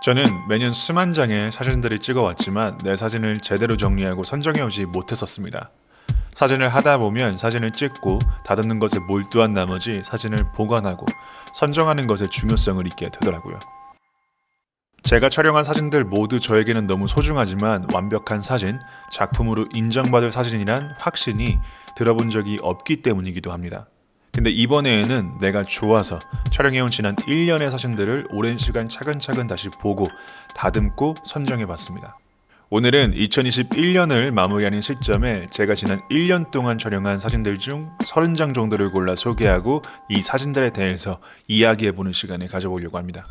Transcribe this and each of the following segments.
저는 매년 수만 장의 사진들을 찍어왔지만 내 사진을 제대로 정리하고 선정해오지 못했었습니다. 사진을 하다 보면 사진을 찍고 다듬는 것에 몰두한 나머지 사진을 보관하고 선정하는 것의 중요성을 잊게 되더라고요. 제가 촬영한 사진들 모두 저에게는 너무 소중하지만 완벽한 사진, 작품으로 인정받을 사진이란 확신이 들어본 적이 없기 때문이기도 합니다. 근데 이번에는 내가 좋아서 촬영해온 지난 1년의 사진들을 오랜 시간 차근차근 다시 보고 다듬고 선정해봤습니다. 오늘은 2021년을 마무리하는 시점에 제가 지난 1년 동안 촬영한 사진들 중 30장 정도를 골라 소개하고 이 사진들에 대해서 이야기해보는 시간을 가져보려고 합니다.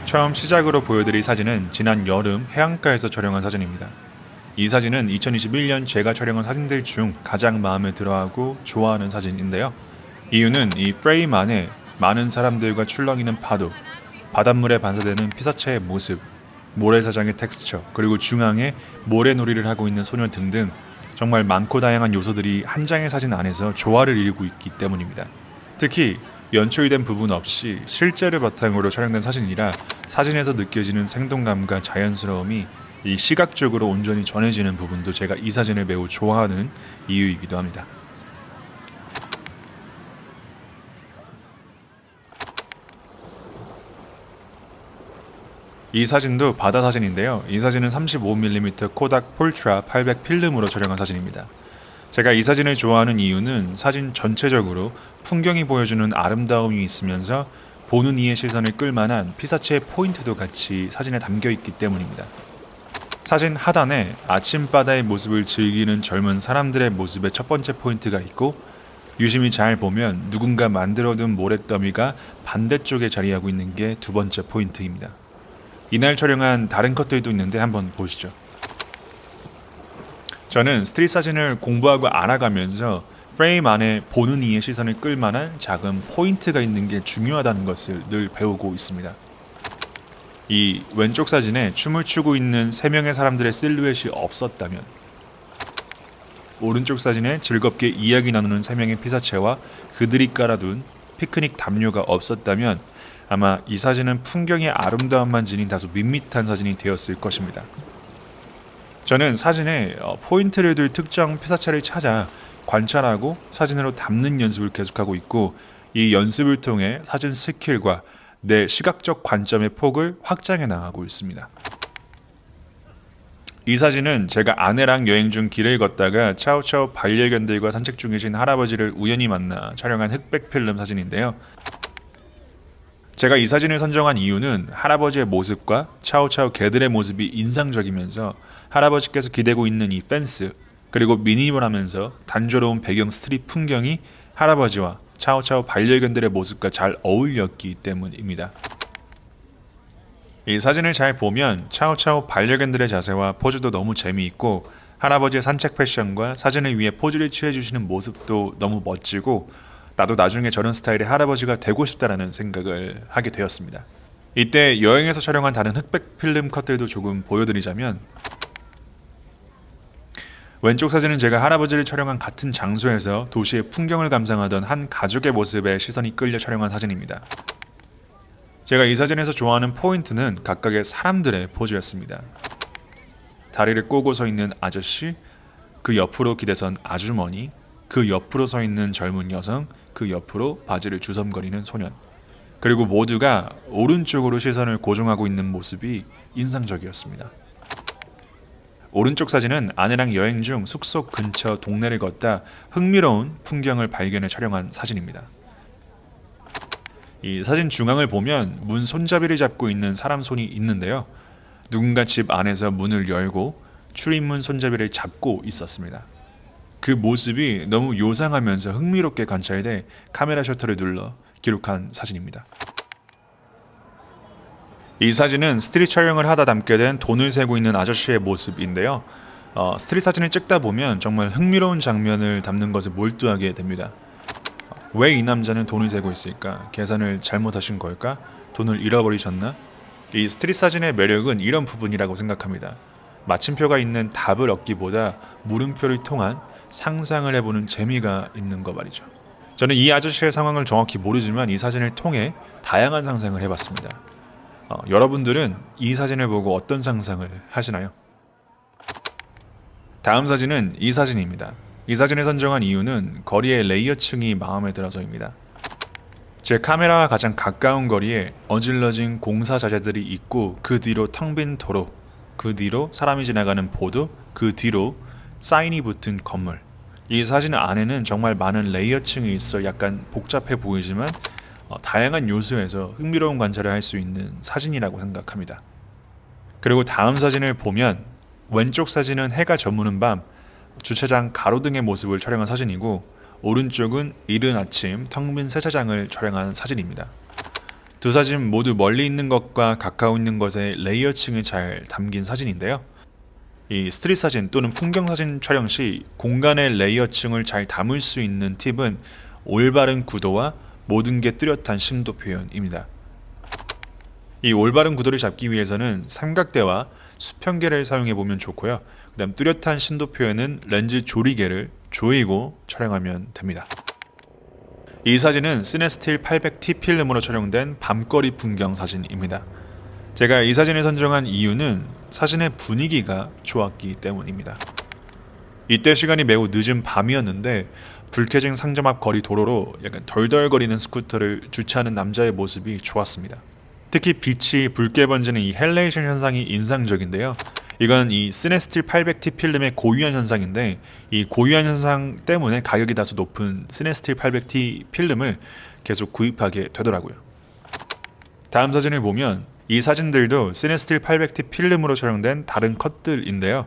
처음 시작으로 보여드릴 사진은 지난 여름 해안가에서 촬영한 사진입니다. 이 사진은 2021년 제가 촬영한 사진들 중 가장 마음에 들어하고 좋아하는 사진인데요. 이유는 이 프레임 안에 많은 사람들과 출렁이는 파도, 바닷물에 반사되는 피사체의 모습, 모래사장의 텍스처, 그리고 중앙에 모래놀이를 하고 있는 소녀 등등 정말 많고 다양한 요소들이 한 장의 사진 안에서 조화를 이루고 있기 때문입니다. 특히 연출된 부분 없이 실제를 바탕으로 촬영된 사진이라 사진에서 느껴지는 생동감과 자연스러움이 이 시각적으로 온전히 전해지는 부분도 제가 이 사진을 매우 좋아하는 이유이기도 합니다. 이 사진도 바다 사진인데요. 이 사진은 35mm 코닥 폴트라 800 필름으로 촬영한 사진입니다. 제가 이 사진을 좋아하는 이유는 사진 전체적으로 풍경이 보여주는 아름다움이 있으면서 보는 이의 시선을 끌만한 피사체의 포인트도 같이 사진에 담겨 있기 때문입니다. 사진 하단에 아침바다의 모습을 즐기는 젊은 사람들의 모습의 첫 번째 포인트가 있고, 유심히 잘 보면 누군가 만들어둔 모래더미가 반대쪽에 자리하고 있는 게 두 번째 포인트입니다. 이날 촬영한 다른 컷들도 있는데 한번 보시죠. 저는 스트릿 사진을 공부하고 알아가면서 프레임 안에 보는 이의 시선을 끌만한 작은 포인트가 있는 게 중요하다는 것을 늘 배우고 있습니다. 이 왼쪽 사진에 춤을 추고 있는 3명의 사람들의 실루엣이 없었다면, 오른쪽 사진에 즐겁게 이야기 나누는 3명의 피사체와 그들이 깔아둔 피크닉 담요가 없었다면 아마 이 사진은 풍경의 아름다움만 지닌 다소 밋밋한 사진이 되었을 것입니다. 저는 사진에 포인트를 둘 특정 피사체를 찾아 관찰하고 사진으로 담는 연습을 계속하고 있고, 이 연습을 통해 사진 스킬과 내 시각적 관점의 폭을 확장해 나가고 있습니다. 이 사진은 제가 아내랑 여행 중 길을 걷다가 차오차오 반려견들과 산책 중이신 할아버지를 우연히 만나 촬영한 흑백 필름 사진인데요. 제가 이 사진을 선정한 이유는 할아버지의 모습과 차오차오 개들의 모습이 인상적이면서 할아버지께서 기대고 있는 이 펜스, 그리고 미니멀하면서 단조로운 배경 스트릿 풍경이 할아버지와 차오차오 반려견들의 모습과 잘 어울렸기 때문입니다. 이 사진을 잘 보면 차오차오 반려견들의 자세와 포즈도 너무 재미있고, 할아버지의 산책 패션과 사진을 위해 포즈를 취해주시는 모습도 너무 멋지고, 나도 나중에 저런 스타일의 할아버지가 되고 싶다라는 생각을 하게 되었습니다. 이때 여행에서 촬영한 다른 흑백 필름 컷들도 조금 보여드리자면, 왼쪽 사진은 제가 할아버지를 촬영한 같은 장소에서 도시의 풍경을 감상하던 한 가족의 모습에 시선이 끌려 촬영한 사진입니다. 제가 이 사진에서 좋아하는 포인트는 각각의 사람들의 포즈였습니다. 다리를 꼬고 서 있는 아저씨, 그 옆으로 기대선 아주머니, 그 옆으로 서 있는 젊은 여성, 그 옆으로 바지를 주섬거리는 소년, 그리고 모두가 오른쪽으로 시선을 고정하고 있는 모습이 인상적이었습니다. 오른쪽 사진은 아내랑 여행 중 숙소 근처 동네를 걷다 흥미로운 풍경을 발견해 촬영한 사진입니다. 이 사진 중앙을 보면 문 손잡이를 잡고 있는 사람 손이 있는데요. 누군가 집 안에서 문을 열고 출입문 손잡이를 잡고 있었습니다. 그 모습이 너무 요상하면서 흥미롭게 관찰돼 카메라 셔터를 눌러 기록한 사진입니다. 이 사진은 스트릿 촬영을 하다 담게 된 돈을 세고 있는 아저씨의 모습인데요. 스트릿 사진을 찍다 보면 정말 흥미로운 장면을 담는 것에 몰두하게 됩니다. 왜 이 남자는 돈을 세고 있을까? 계산을 잘못하신 걸까? 돈을 잃어버리셨나? 이 스트릿 사진의 매력은 이런 부분이라고 생각합니다. 마침표가 있는 답을 얻기보다 물음표를 통한 상상을 해보는 재미가 있는 거 말이죠. 저는 이 아저씨의 상황을 정확히 모르지만 이 사진을 통해 다양한 상상을 해봤습니다. 여러분들은 이 사진을 보고 어떤 상상을 하시나요? 다음 사진은 이 사진입니다. 이 사진을 선정한 이유는 거리의 레이어층이 마음에 들어서입니다. 제 카메라와 가장 가까운 거리에 어질러진 공사 자재들이 있고 그 뒤로 텅 빈 도로, 그 뒤로 사람이 지나가는 보도, 그 뒤로 사인이 붙은 건물. 이 사진 안에는 정말 많은 레이어층이 있어 약간 복잡해 보이지만 다양한 요소에서 흥미로운 관찰을 할 수 있는 사진이라고 생각합니다. 그리고 다음 사진을 보면 왼쪽 사진은 해가 저무는 밤 주차장 가로등의 모습을 촬영한 사진이고 오른쪽은 이른 아침 텅 빈 세차장을 촬영한 사진입니다. 두 사진 모두 멀리 있는 것과 가까워 있는 것의 레이어층이 잘 담긴 사진인데요. 이 스트릿 사진 또는 풍경 사진 촬영 시 공간의 레이어층을 잘 담을 수 있는 팁은 올바른 구도와 모든 게 뚜렷한 심도 표현입니다. 이 올바른 구도를 잡기 위해서는 삼각대와 수평계를 사용해 보면 좋고요. 그다음 뚜렷한 심도 표현은 렌즈 조리개를 조이고 촬영하면 됩니다. 이 사진은 시네스틸 800T 필름으로 촬영된 밤거리 풍경 사진입니다. 제가 이 사진을 선정한 이유는 사진의 분위기가 좋았기 때문입니다. 이때 시간이 매우 늦은 밤이었는데 불 켜진 상점 앞 거리 도로로 약간 덜덜거리는 스쿠터를 주차하는 남자의 모습이 좋았습니다. 특히 빛이 붉게 번지는 이 헬레이션 현상이 인상적인데요. 이건 이 시네스틸 800T 필름의 고유한 현상인데 이 고유한 현상 때문에 가격이 다소 높은 시네스틸 800T 필름을 계속 구입하게 되더라고요. 다음 사진을 보면 이 사진들도 시네스틸 800T 필름으로 촬영된 다른 컷들인데요.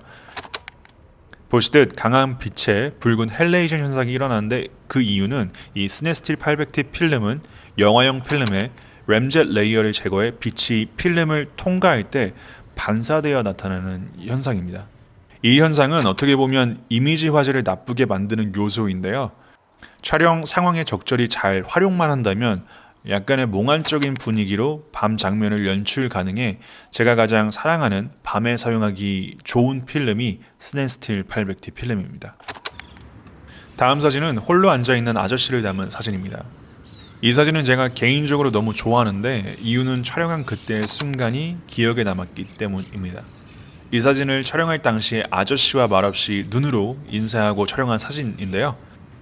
보시듯 강한 빛에 붉은 헬레이션 현상이 일어나는데 그 이유는 이 시네스틸 800T 필름은 영화용 필름에 램젯 레이어를 제거해 빛이 필름을 통과할 때 반사되어 나타나는 현상입니다. 이 현상은 어떻게 보면 이미지 화질을 나쁘게 만드는 요소인데요. 촬영 상황에 적절히 잘 활용만 한다면 약간의 몽환적인 분위기로 밤 장면을 연출 가능해 제가 가장 사랑하는 밤에 사용하기 좋은 필름이 시네스틸 800T 필름입니다. 다음 사진은 홀로 앉아있는 아저씨를 담은 사진입니다. 이 사진은 제가 개인적으로 너무 좋아하는데 이유는 촬영한 그때의 순간이 기억에 남았기 때문입니다. 이 사진을 촬영할 당시에 아저씨와 말없이 눈으로 인사하고 촬영한 사진인데요.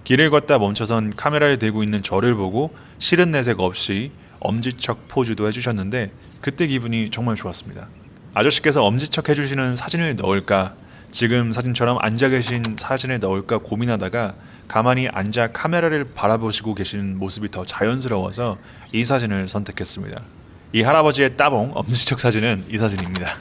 길을 걷다 멈춰선 카메라를 들고 있는 저를 보고 싫은 내색 없이 엄지척 포즈도 해주셨는데 그때 기분이 정말 좋았습니다. 아저씨께서 엄지척 해주시는 사진을 넣을까, 지금 사진처럼 앉아 계신 사진을 넣을까 고민하다가 가만히 앉아 카메라를 바라보시고 계시는 모습이 더 자연스러워서 이 사진을 선택했습니다. 이 할아버지의 따봉 엄지척 사진은 이 사진입니다.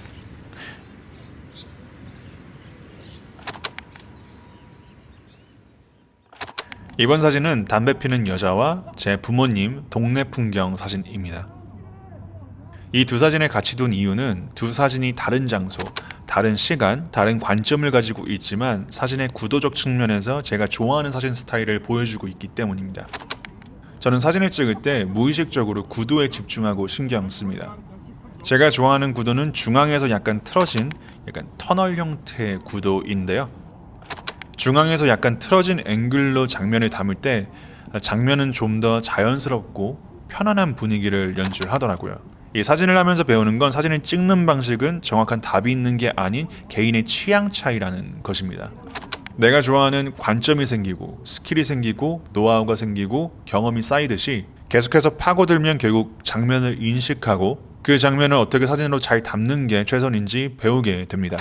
이번 사진은 담배 피는 여자와 제 부모님 동네 풍경 사진입니다. 이 두 사진을 같이 둔 이유는 두 사진이 다른 장소, 다른 시간, 다른 관점을 가지고 있지만 사진의 구도적 측면에서 제가 좋아하는 사진 스타일을 보여주고 있기 때문입니다. 저는 사진을 찍을 때 무의식적으로 구도에 집중하고 신경 씁니다. 제가 좋아하는 구도는 중앙에서 약간 틀어진 약간 터널 형태의 구도인데요. 중앙에서 약간 틀어진 앵글로 장면을 담을 때 장면은 좀 더 자연스럽고 편안한 분위기를 연출하더라고요. 이 사진을 하면서 배우는 건 사진을 찍는 방식은 정확한 답이 있는 게 아닌 개인의 취향 차이라는 것입니다. 내가 좋아하는 관점이 생기고 스킬이 생기고 노하우가 생기고 경험이 쌓이듯이 계속해서 파고들면 결국 장면을 인식하고 그 장면을 어떻게 사진으로 잘 담는 게 최선인지 배우게 됩니다.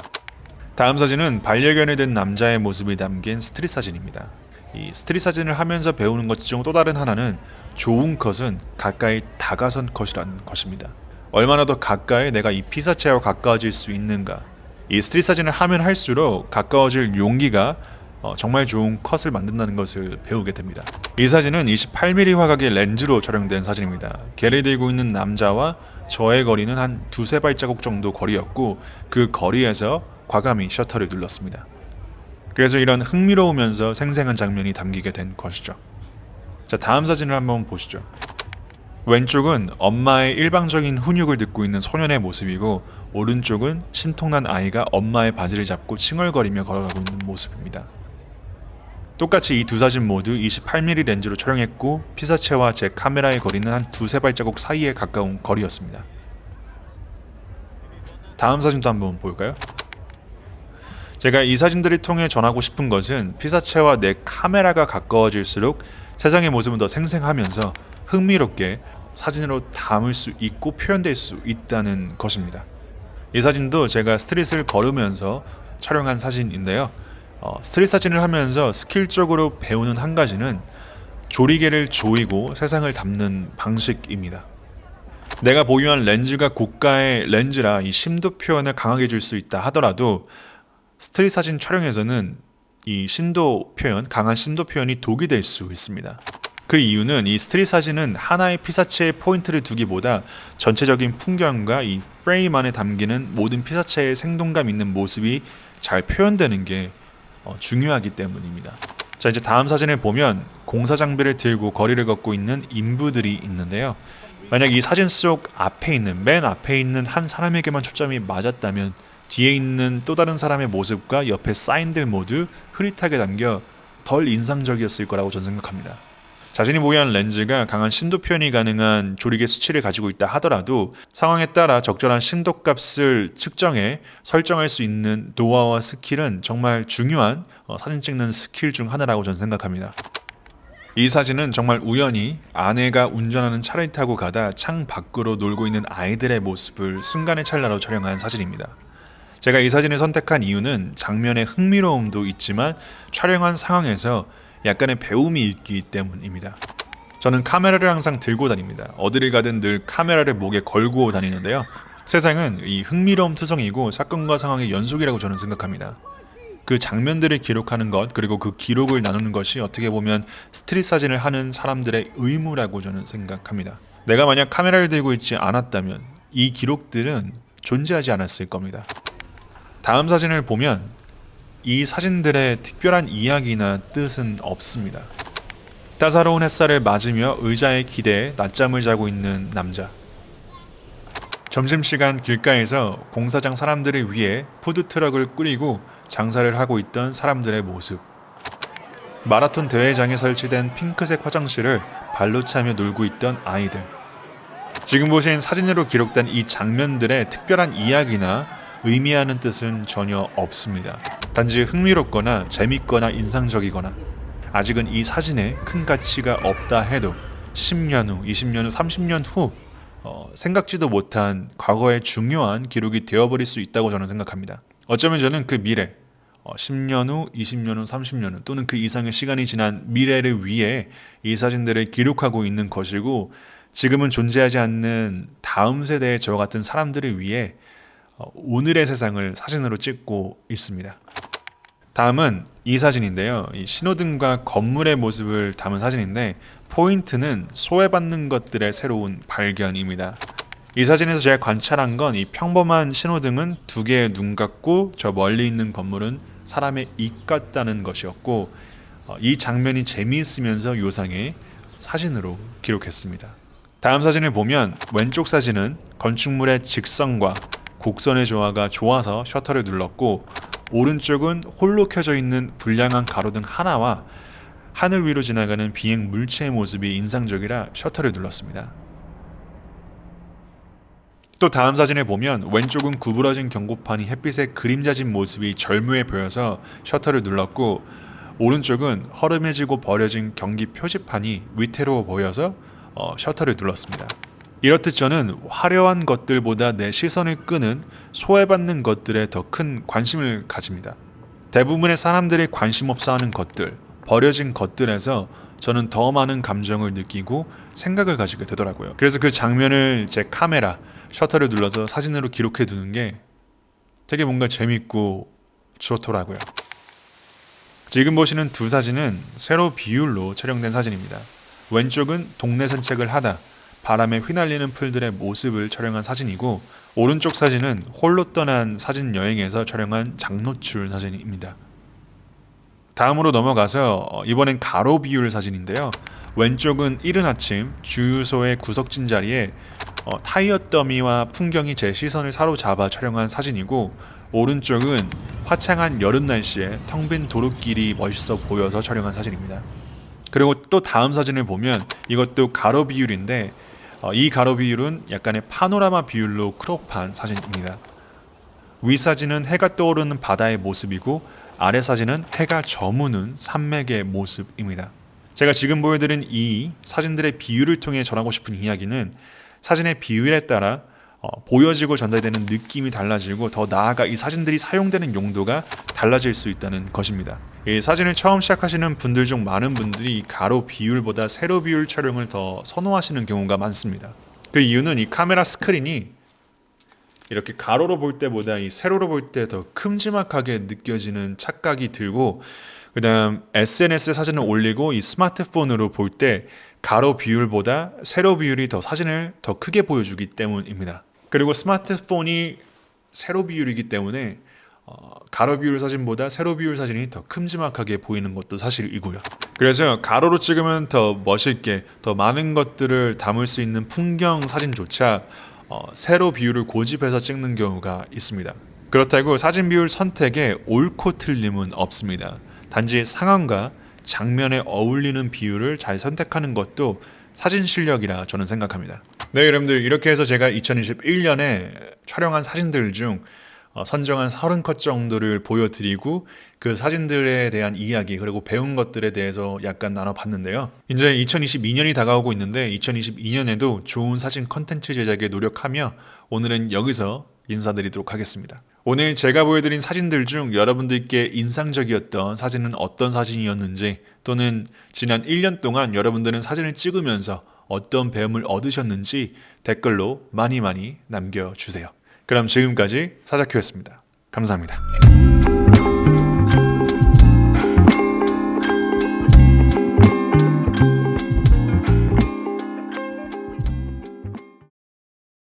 다음 사진은 반려견이 된 남자의 모습이 담긴 스트릿 사진입니다. 이 스트릿 사진을 하면서 배우는 것 중 또 다른 하나는 좋은 컷은 가까이 다가선 컷이라는 것입니다. 얼마나 더 가까이 내가 이 피사체와 가까워질 수 있는가. 이 스트릿 사진을 하면 할수록 가까워질 용기가 정말 좋은 컷을 만든다는 것을 배우게 됩니다. 이 사진은 28mm 화각의 렌즈로 촬영된 사진입니다. 개를 들고 있는 남자와 저의 거리는 한 두세 발자국 정도 거리였고 그 거리에서 과감히 셔터를 눌렀습니다. 그래서 이런 흥미로우면서 생생한 장면이 담기게 된 것이죠. 자, 다음 사진을 한번 보시죠. 왼쪽은 엄마의 일방적인 훈육을 듣고 있는 소년의 모습이고 오른쪽은 심통난 아이가 엄마의 바지를 잡고 칭얼거리며 걸어가고 있는 모습입니다. 똑같이 이 두 사진 모두 28mm 렌즈로 촬영했고 피사체와 제 카메라의 거리는 한 두세 발자국 사이에 가까운 거리였습니다. 다음 사진도 한번 볼까요? 제가 이 사진들을 통해 전하고 싶은 것은 피사체와 내 카메라가 가까워질수록 세상의 모습은 더 생생하면서 흥미롭게 사진으로 담을 수 있고 표현될 수 있다는 것입니다. 이 사진도 제가 스트릿을 걸으면서 촬영한 사진인데요. 스트릿 사진을 하면서 스킬적으로 배우는 한 가지는 조리개를 조이고 세상을 담는 방식입니다. 내가 보유한 렌즈가 고가의 렌즈라 이 심도 표현을 강하게 줄 수 있다 하더라도 스트릿 사진 촬영에서는 이 심도 표현, 강한 심도 표현이 독이 될 수 있습니다. 그 이유는 이 스트릿 사진은 하나의 피사체에 포인트를 두기보다 전체적인 풍경과 이 프레임 안에 담기는 모든 피사체의 생동감 있는 모습이 잘 표현되는 게 중요하기 때문입니다. 자, 이제 다음 사진을 보면 공사 장비를 들고 거리를 걷고 있는 인부들이 있는데요. 만약 이 사진 속 맨 앞에 있는 한 사람에게만 초점이 맞았다면 뒤에 있는 또 다른 사람의 모습과 옆에 사인들 모두 흐릿하게 담겨 덜 인상적이었을 거라고 저는 생각합니다. 자신이 보유한 렌즈가 강한 심도 표현이 가능한 조리개 수치를 가지고 있다 하더라도 상황에 따라 적절한 심도값을 측정해 설정할 수 있는 노하우와 스킬은 정말 중요한 사진 찍는 스킬 중 하나라고 저는 생각합니다. 이 사진은 정말 우연히 아내가 운전하는 차를 타고 가다 창 밖으로 놀고 있는 아이들의 모습을 순간의 찰나로 촬영한 사진입니다. 제가 이 사진을 선택한 이유는 장면의 흥미로움도 있지만 촬영한 상황에서 약간의 배움이 있기 때문입니다. 저는 카메라를 항상 들고 다닙니다. 어디를 가든 늘 카메라를 목에 걸고 다니는데요. 세상은 이 흥미로움 투성이고 사건과 상황의 연속이라고 저는 생각합니다. 그 장면들을 기록하는 것, 그리고 그 기록을 나누는 것이 어떻게 보면 스트릿 사진을 하는 사람들의 의무라고 저는 생각합니다. 내가 만약 카메라를 들고 있지 않았다면 이 기록들은 존재하지 않았을 겁니다. 다음 사진을 보면 이 사진들의 특별한 이야기나 뜻은 없습니다. 따사로운 햇살을 맞으며 의자에 기대해 낮잠을 자고 있는 남자. 점심시간 길가에서 공사장 사람들을 위해 푸드트럭을 꾸리고 장사를 하고 있던 사람들의 모습. 마라톤 대회장에 설치된 핑크색 화장실을 발로 차며 놀고 있던 아이들. 지금 보신 사진으로 기록된 이 장면들의 특별한 이야기나 의미하는 뜻은 전혀 없습니다. 단지 흥미롭거나 재밌거나 인상적이거나 아직은 이 사진에 큰 가치가 없다 해도 10년 후, 20년 후, 30년 후 생각지도 못한 과거의 중요한 기록이 되어버릴 수 있다고 저는 생각합니다. 어쩌면 저는 그 미래 10년 후, 20년 후, 30년 후 또는 그 이상의 시간이 지난 미래를 위해 이 사진들을 기록하고 있는 것이고 지금은 존재하지 않는 다음 세대의 저와 같은 사람들을 위해 오늘의 세상을 사진으로 찍고 있습니다. 다음은 이 사진인데요. 이 신호등과 건물의 모습을 담은 사진인데 포인트는 소외받는 것들의 새로운 발견입니다. 이 사진에서 제가 관찰한 건 이 평범한 신호등은 두 개의 눈 같고 저 멀리 있는 건물은 사람의 입 같다는 것이었고 이 장면이 재미있으면서 요상해 사진으로 기록했습니다. 다음 사진을 보면 왼쪽 사진은 건축물의 직선과 곡선의 조화가 좋아서 셔터를 눌렀고 오른쪽은 홀로 켜져 있는 불량한 가로등 하나와 하늘 위로 지나가는 비행 물체의 모습이 인상적이라 셔터를 눌렀습니다. 또 다음 사진을 보면 왼쪽은 구부러진 경고판이 햇빛에 그림자진 모습이 절묘해 보여서 셔터를 눌렀고 오른쪽은 허름해지고 버려진 경기 표지판이 위태로워 보여서 셔터를 눌렀습니다. 이렇듯 저는 화려한 것들보다 내 시선을 끄는 소외받는 것들에 더 큰 관심을 가집니다. 대부분의 사람들이 관심 없어하는 것들, 버려진 것들에서 저는 더 많은 감정을 느끼고 생각을 가지게 되더라고요. 그래서 그 장면을 제 카메라, 셔터를 눌러서 사진으로 기록해 두는 게 되게 뭔가 재밌고 좋더라고요. 지금 보시는 두 사진은 세로 비율로 촬영된 사진입니다. 왼쪽은 동네 산책을 하다 바람에 휘날리는 풀들의 모습을 촬영한 사진이고 오른쪽 사진은 홀로 떠난 사진 여행에서 촬영한 장노출 사진입니다. 다음으로 넘어가서 이번엔 가로 비율 사진인데요. 왼쪽은 이른 아침 주유소의 구석진 자리에 타이어 더미와 풍경이 제 시선을 사로잡아 촬영한 사진이고, 오른쪽은 화창한 여름 날씨에 텅 빈 도로길이 멋있어 보여서 촬영한 사진입니다. 그리고 또 다음 사진을 보면 이것도 가로 비율인데 이 가로 비율은 약간의 파노라마 비율로 크롭한 사진입니다. 위 사진은 해가 떠오르는 바다의 모습이고 아래 사진은 해가 저무는 산맥의 모습입니다. 제가 지금 보여드린 이 사진들의 비율을 통해 전하고 싶은 이야기는 사진의 비율에 따라 보여지고 전달되는 느낌이 달라지고 더 나아가 이 사진들이 사용되는 용도가 달라질 수 있다는 것입니다. 이 사진을 처음 시작하시는 분들 중 많은 분들이 가로 비율보다 세로 비율 촬영을 더 선호하시는 경우가 많습니다. 그 이유는 이 카메라 스크린이 이렇게 가로로 볼 때보다 이 세로로 볼 때 더 큼지막하게 느껴지는 착각이 들고, 그 다음 SNS에 사진을 올리고 이 스마트폰으로 볼 때 가로 비율보다 세로 비율이 더 사진을 더 크게 보여주기 때문입니다. 그리고 스마트폰이 세로 비율이기 때문에 가로 비율 사진보다 세로 비율 사진이 더 큼지막하게 보이는 것도 사실이고요. 그래서 가로로 찍으면 더 멋있게 더 많은 것들을 담을 수 있는 풍경 사진조차 세로 비율을 고집해서 찍는 경우가 있습니다. 그렇다고 사진 비율 선택에 옳고 틀림은 없습니다. 단지 상황과 장면에 어울리는 비율을 잘 선택하는 것도 사진 실력이라 저는 생각합니다. 네, 여러분들, 이렇게 해서 제가 2021년에 촬영한 사진들 중 선정한 30컷 정도를 보여드리고 그 사진들에 대한 이야기 그리고 배운 것들에 대해서 약간 나눠봤는데요. 이제 2022년이 다가오고 있는데 2022년에도 좋은 사진 컨텐츠 제작에 노력하며 오늘은 여기서 인사드리도록 하겠습니다. 오늘 제가 보여드린 사진들 중 여러분들께 인상적이었던 사진은 어떤 사진이었는지, 또는 지난 1년 동안 여러분들은 사진을 찍으면서 어떤 배움을 얻으셨는지 댓글로 많이 남겨주세요. 그럼 지금까지 사자큐였습니다. 감사합니다.